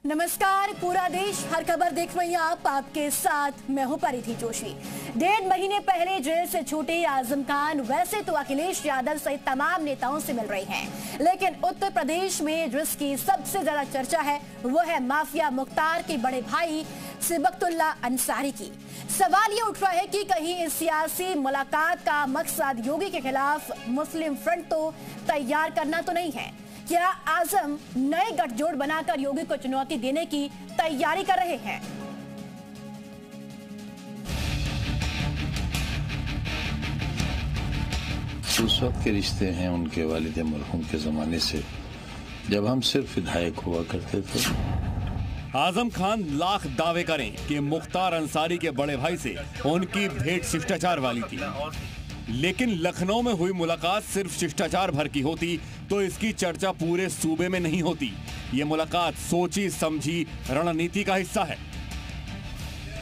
नमस्कार, पूरा देश हर खबर देख रही हैं आप, आपके साथ मैं हूं परिधि जोशी। 1.5 महीने पहले जेल से छूटे आजम खान वैसे तो अखिलेश यादव सहित तमाम नेताओं से मिल रहे हैं, लेकिन उत्तर प्रदेश में जिसकी सबसे ज्यादा चर्चा है वो है माफिया मुख्तार के बड़े भाई सिबकतुल्ला अंसारी की। सवाल ये उठ रहा है कि कहीं इस सियासी मुलाकात का मकसद योगी के खिलाफ मुस्लिम फ्रंट तो तैयार करना तो नहीं है? क्या आजम नए गठजोड़ बनाकर योगी को चुनौती देने की तैयारी कर रहे हैं? उस वक्त के रिश्ते हैं उनके वालिद मरहूम के जमाने से, जब हम सिर्फ विधायक हुआ करते थे। आजम खान लाख दावे करें कि मुख्तार अंसारी के बड़े भाई से उनकी भेंट शिष्टाचार वाली थी, लेकिन लखनऊ में हुई मुलाकात सिर्फ शिष्टाचार भर की होती तो इसकी चर्चा पूरे सूबे में नहीं होती। ये मुलाकात सोची समझी रणनीति का हिस्सा है।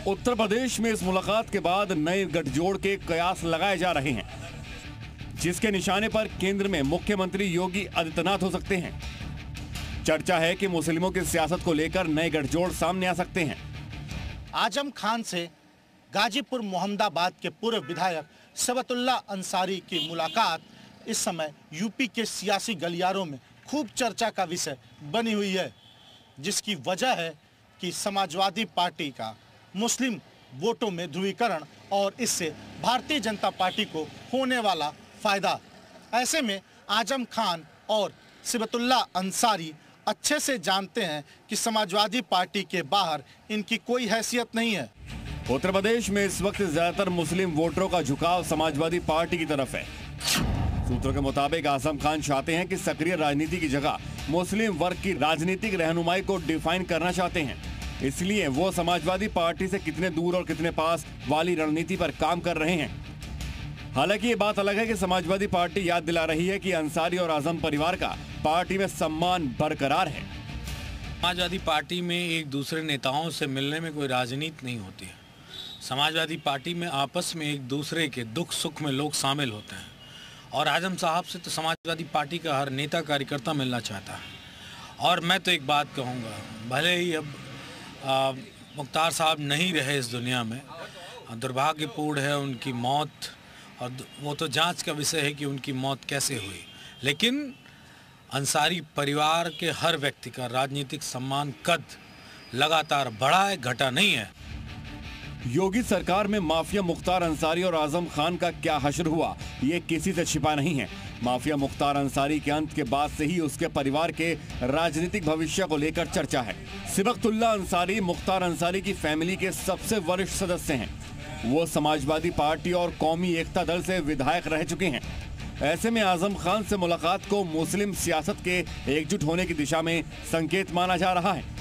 उत्तर प्रदेश में इस मुलाकात के बाद नए गठजोड़ के कयास लगाए जा रहे हैं, जिसके निशाने पर केंद्र में मुख्यमंत्री योगी आदित्यनाथ हो सकते हैं। चर्चा है कि मुस्लिमों की सियासत को लेकर नए गठजोड़ सामने आ सकते हैं। आजम खान से गाजीपुर मोहम्मदाबाद के पूर्व विधायक सिबकतुल्ला अंसारी की मुलाकात इस समय यूपी के सियासी गलियारों में खूब चर्चा का विषय बनी हुई है, जिसकी वजह है कि समाजवादी पार्टी का मुस्लिम वोटों में ध्रुवीकरण और इससे भारतीय जनता पार्टी को होने वाला फायदा। ऐसे में आजम खान और सिबकतुल्ला अंसारी अच्छे से जानते हैं कि समाजवादी पार्टी के बाहर इनकी कोई हैसियत नहीं है। उत्तर प्रदेश में इस वक्त ज्यादातर मुस्लिम वोटरों का झुकाव समाजवादी पार्टी की तरफ है। सूत्रों के मुताबिक आजम खान चाहते हैं कि सक्रिय राजनीति की जगह मुस्लिम वर्ग की राजनीतिक रहनुमाई को डिफाइन करना चाहते हैं, इसलिए वो समाजवादी पार्टी से कितने दूर और कितने पास वाली रणनीति पर काम कर रहे हैं। हालांकि ये बात अलग है कि समाजवादी पार्टी याद दिला रही है कि अंसारी और आजम परिवार का पार्टी में सम्मान बरकरार है। समाजवादी पार्टी में एक दूसरे नेताओं से मिलने में कोई राजनीति नहीं होती है। समाजवादी पार्टी में आपस में एक दूसरे के दुख सुख में लोग शामिल होते हैं, और आजम साहब से तो समाजवादी पार्टी का हर नेता कार्यकर्ता मिलना चाहता है। और मैं तो एक बात कहूँगा, भले ही अब मुख्तार साहब नहीं रहे इस दुनिया में, दुर्भाग्यपूर्ण है उनकी मौत, और वो तो जांच का विषय है कि उनकी मौत कैसे हुई, लेकिन अंसारी परिवार के हर व्यक्ति का राजनीतिक सम्मान कद लगातार बढ़ा है, घटा नहीं है। योगी सरकार में माफिया मुख्तार अंसारी और आजम खान का क्या हश्र हुआ, ये किसी से छिपा नहीं है। माफिया मुख्तार अंसारी के अंत के बाद से ही उसके परिवार के राजनीतिक भविष्य को लेकर चर्चा है। सिबकतुल्ला अंसारी मुख्तार अंसारी की फैमिली के सबसे वरिष्ठ सदस्य हैं। वो समाजवादी पार्टी और कौमी एकता दल से विधायक रह चुके हैं। ऐसे में आजम खान से मुलाकात को मुस्लिम सियासत के एकजुट होने की दिशा में संकेत माना जा रहा है।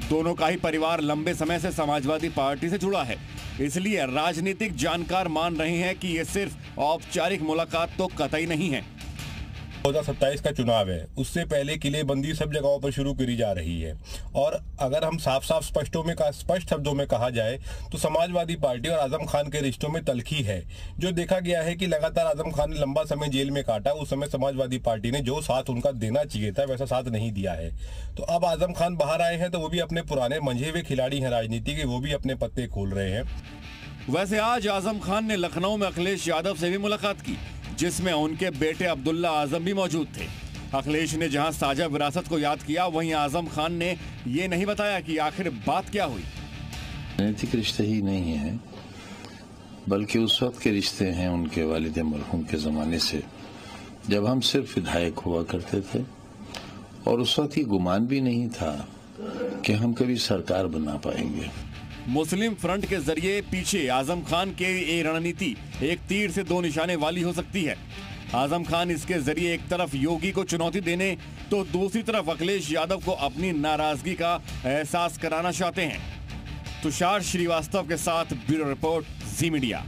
दोनों का ही परिवार लंबे समय से समाजवादी पार्टी से जुड़ा है, इसलिए राजनीतिक जानकार मान रहे हैं कि ये सिर्फ औपचारिक मुलाकात तो कतई नहीं है। 2027 का चुनाव है, उससे पहले किलेबंदी सब जगहों पर शुरू करी जा रही है। और अगर हम स्पष्ट शब्दों में कहा जाए तो समाजवादी पार्टी और आजम खान के रिश्तों में तल्खी है। जो देखा गया है कि लगातार आजम खान ने लंबा समय जेल में काटा, उस समय समाजवादी पार्टी ने जो साथ उनका देना चाहिए था वैसा साथ नहीं दिया है। तो अब आजम खान बाहर आए हैं तो वो भी अपने पुराने मंझे हुए खिलाड़ी हैं राजनीति के, वो भी अपने पत्ते खोल रहे हैं। वैसे आज आजम खान ने लखनऊ में अखिलेश यादव से भी मुलाकात की, जिसमें उनके बेटे अब्दुल्ला आजम भी मौजूद थे। अखिलेश ने जहां साझा विरासत को याद किया, वहीं आजम खान ने ये नहीं बताया कि आखिर बात क्या हुई। राजनीतिक रिश्ते ही नहीं है, बल्कि उस वक्त के रिश्ते हैं उनके वालिद मरहूम के जमाने से, जब हम सिर्फ विधायक हुआ करते थे। और उस वक्त ये गुमान भी नहीं था कि हम कभी सरकार बना पाएंगे। मुस्लिम फ्रंट के जरिए पीछे आजम खान के ये रणनीति एक तीर से दो निशाने वाली हो सकती है। आजम खान इसके जरिए एक तरफ योगी को चुनौती देने तो दूसरी तरफ अखिलेश यादव को अपनी नाराजगी का एहसास कराना चाहते हैं। तुषार श्रीवास्तव के साथ ब्यूरो रिपोर्ट, जी मीडिया।